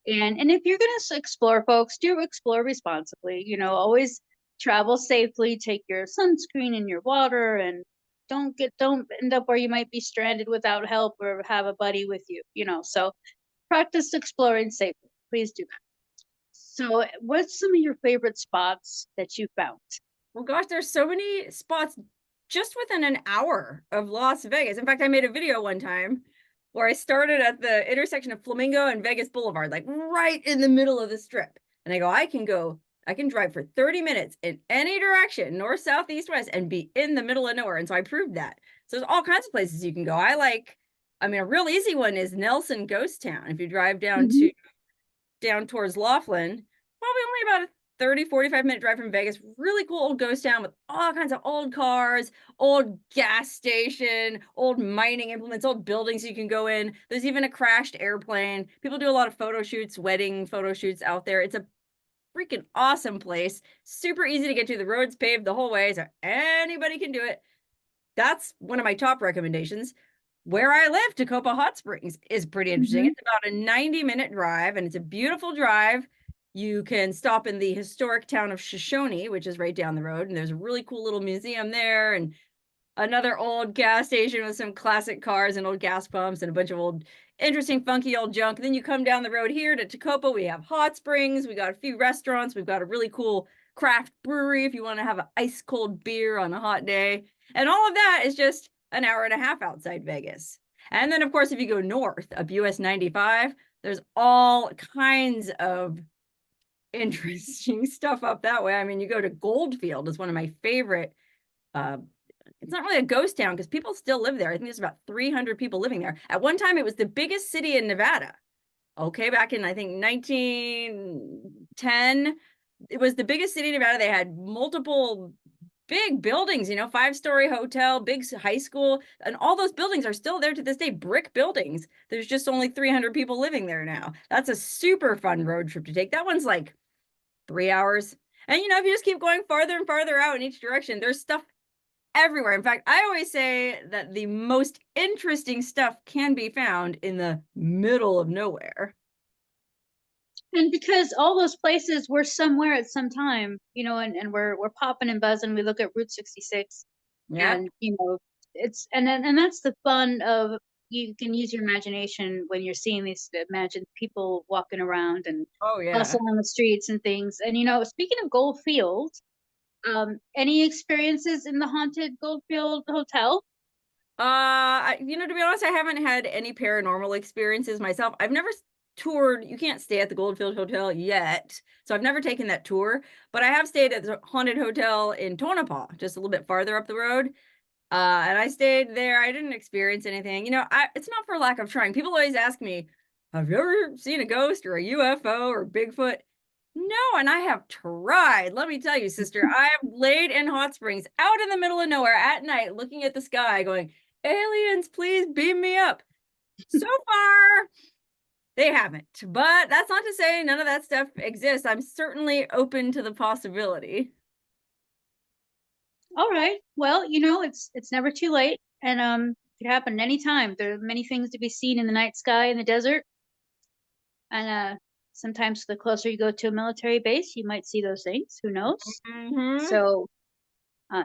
And if you're gonna explore, folks, do explore responsibly. Always travel safely, take your sunscreen and your water, and don't end up where you might be stranded without help or have a buddy with you. So practice exploring safely. Please do that. So what's some of your favorite spots that you found? Well, gosh, there's so many spots just within an hour of Las Vegas. In fact, I made a video one time where I started at the intersection of Flamingo and Vegas Boulevard, like right in the middle of the strip. And I go, I can drive for 30 minutes in any direction, north, south, east, west, and be in the middle of nowhere. And so I proved that. So there's all kinds of places you can go. A real easy one is Nelson Ghost Town. If you drive down towards Laughlin, probably only about a 45-minute drive from Vegas. Really cool old ghost town with all kinds of old cars, old gas station, old mining implements, old buildings you can go in. There's even a crashed airplane. People do a lot of photo shoots, wedding photo shoots out there. It's a freaking awesome place. Super easy to get to. The road's paved the whole way, so anybody can do it. That's one of my top recommendations. Where I live, Tacoma Hot Springs is pretty interesting. It's about a 90-minute drive, and it's a beautiful drive. You can stop in the historic town of Shoshone, which is right down the road, and there's a really cool little museum there, and another old gas station with some classic cars and old gas pumps and a bunch of old, interesting, funky old junk. Then you come down the road here to Tacoma. We have hot springs. We got a few restaurants. We've got a really cool craft brewery if you want to have an ice cold beer on a hot day. And all of that is just an hour and a half outside Vegas. And then, of course, if you go north up US 95, there's all kinds of interesting stuff up that way. You go to Goldfield is one of my favorite. It's not really a ghost town because people still live there. I think there's about 300 people living there. At one time, it was the biggest city in Nevada. Okay, back in I think 1910, it was the biggest city in Nevada. They had multiple big buildings, 5-story hotel, big high school, and all those buildings are still there to this day, brick buildings. There's just only 300 people living there now. That's a super fun road trip to take. That one's like 3 hours. And if you just keep going farther and farther out in each direction, there's stuff everywhere. In fact, I always say that the most interesting stuff can be found in the middle of nowhere. And because all those places were somewhere at some time, and we're popping and buzzing. We look at Route 66, Yeah. and it's and that's the fun of, you can use your imagination when you're seeing these. Imagine people walking around and Oh yeah, hustle on the streets and things. And speaking of Goldfield, any experiences in the haunted Goldfield Hotel? To be honest, I haven't had any paranormal experiences myself. I've never toured. You can't stay at the Goldfield Hotel yet, so I've never taken that tour. But I have stayed at the haunted hotel in Tonopah, just a little bit farther up the road. And I stayed there. I didn't experience anything. It's not for lack of trying. People always ask me, "Have you ever seen a ghost or a UFO or Bigfoot?" No, and I have tried. Let me tell you, sister, I have laid in hot springs out in the middle of nowhere at night, looking at the sky, going, "Aliens, please beam me up." So far, they haven't. But that's not to say none of that stuff exists. I'm certainly open to the possibility. All right. Well, it's never too late, and it could happen anytime. There are many things to be seen in the night sky in the desert, and sometimes the closer you go to a military base, you might see those things. Who knows? Mm-hmm. So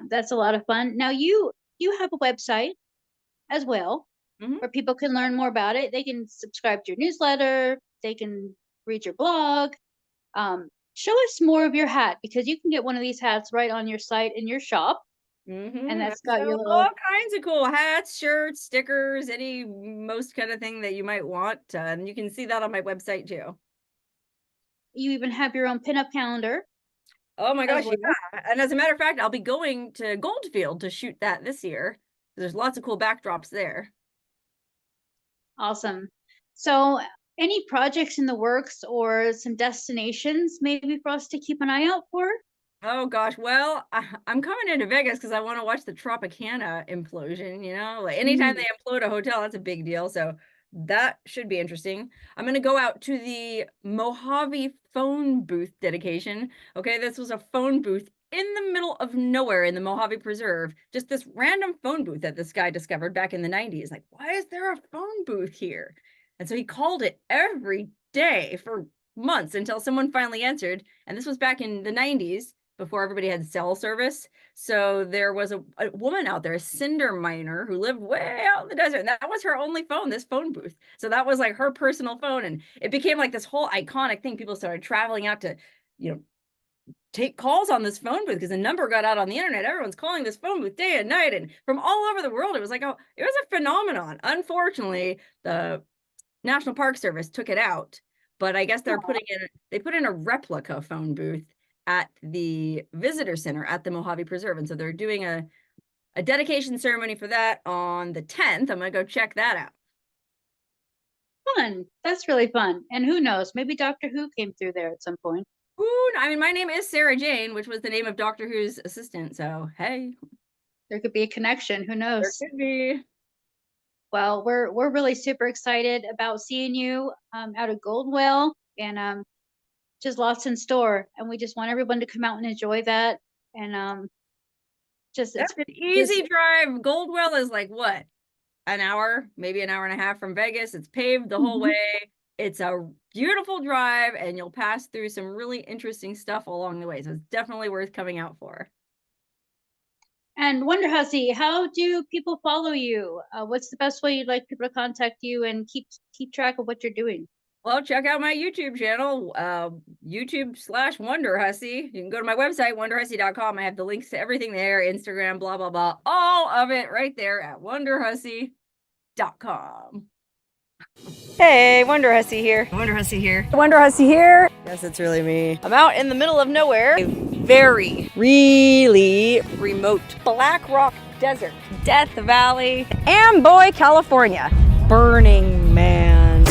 that's a lot of fun. Now you have a website as well, where people can learn more about it. They can subscribe to your newsletter. They can read your blog. Show us more of your hat, because you can get one of these hats right on your site in your shop. And that's got your little... all kinds of cool hats, shirts, stickers, most kind of thing that you might want. And you can see that on my website too. You even have your own pinup calendar. Oh my gosh, yeah. And as a matter of fact, I'll be going to Goldfield to shoot that this year. There's lots of cool backdrops there. Awesome. So any projects in the works or some destinations maybe for us to keep an eye out for? Oh gosh, well, I'm coming into Vegas because I want to watch the Tropicana implosion, like anytime they implode a hotel, that's a big deal. So that should be interesting. I'm going to go out to the Mojave phone booth dedication. Okay, this was a phone booth in the middle of nowhere in the Mojave Preserve, just this random phone booth that this guy discovered back in the 90s. Like, why is there a phone booth here? And so he called it every day for months until someone finally answered. And this was back in the 90s, before everybody had cell service. So there was a woman out there, a cinder miner, who lived way out in the desert. And that was her only phone, this phone booth. So that was like her personal phone. And it became like this whole iconic thing. People started traveling out to, take calls on this phone booth because the number got out on the internet. Everyone's calling this phone booth day and night. And from all over the world, it was like, it was a phenomenon. Unfortunately, the National Park Service took it out. But I guess they put in a replica phone booth at the visitor center at the Mojave Preserve. And so they're doing a dedication ceremony for that on the 10th. I'm going to go check that out. Fun. That's really fun. And who knows, maybe Doctor Who came through there at some point. Ooh, I mean, my name is Sarah Jane, which was the name of Doctor Who's assistant. So, hey. There could be a connection. Who knows? There could be. Well, we're really super excited about seeing you out of Goldwell, and just lots in store, and we just want everyone to come out and enjoy that. And it's an easy drive. Goldwell is like what, an hour, maybe an hour and a half from Vegas. It's paved the whole way. It's a beautiful drive, and you'll pass through some really interesting stuff along the way. So it's definitely worth coming out for. And Wonderhussy, how do people follow you? What's the best way you'd like people to contact you and keep track of what you're doing? Well, check out my YouTube channel, YouTube/Wonderhussy. You can go to my website, wonderhussy.com. I have the links to everything there, Instagram, blah, blah, blah. All of it right there at wonderhussy.com. Hey, Wonderhussy here. Wonderhussy here. Wonderhussy here. Yes, it's really me. I'm out in the middle of nowhere. A very, really remote Black Rock Desert, Death Valley, Amboy, California. Burning Man.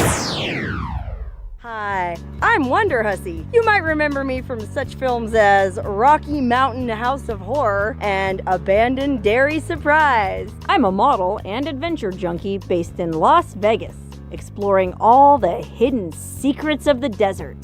Hi, I'm Wonderhussy. You might remember me from such films as Rocky Mountain House of Horror and Abandoned Dairy Surprise. I'm a model and adventure junkie based in Las Vegas, exploring all the hidden secrets of the desert,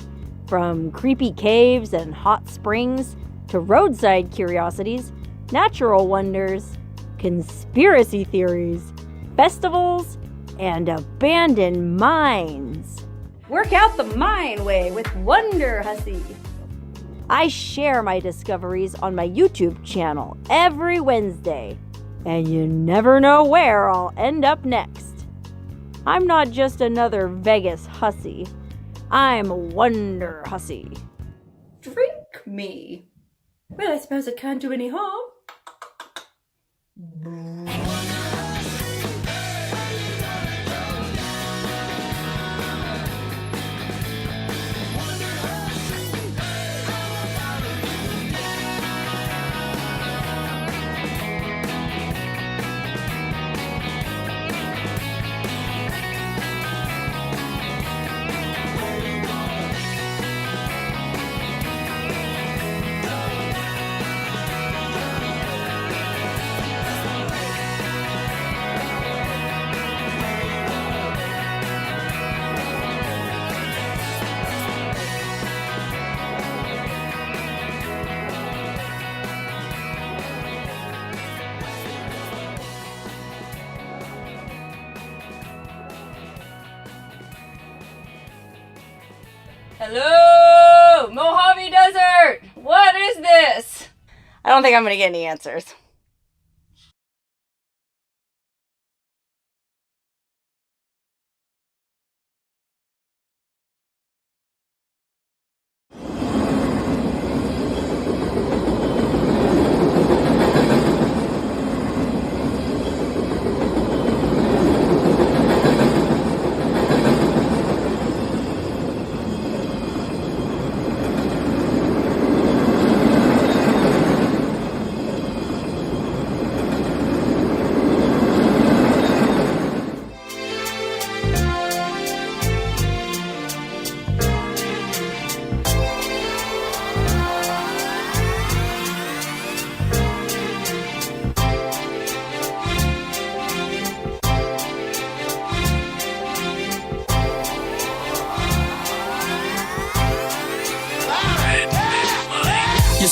from creepy caves and hot springs to roadside curiosities, natural wonders, conspiracy theories, festivals, and abandoned mines. Work out the mine way with Wonderhussy. I share my discoveries on my YouTube channel every Wednesday, and you never know where I'll end up next. I'm not just another Vegas hussy. I'm Wonderhussy. Drink me. Well, I suppose it can't do any harm. Hello, Mojave Desert. What is this? I don't think I'm gonna get any answers.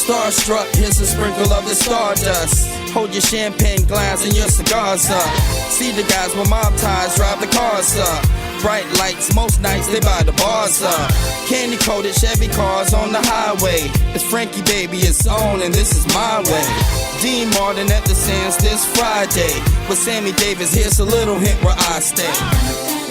Starstruck, here's a sprinkle of the stardust. Hold your champagne glass and your cigars up. See the guys with mob ties drive the cars up. Bright lights, most nights they buy the bars up. Candy coated Chevy cars on the highway. It's Frankie Baby, it's on and this is my way. Dean Martin at the Sands this Friday. With Sammy Davis, here's a little hint where I stay.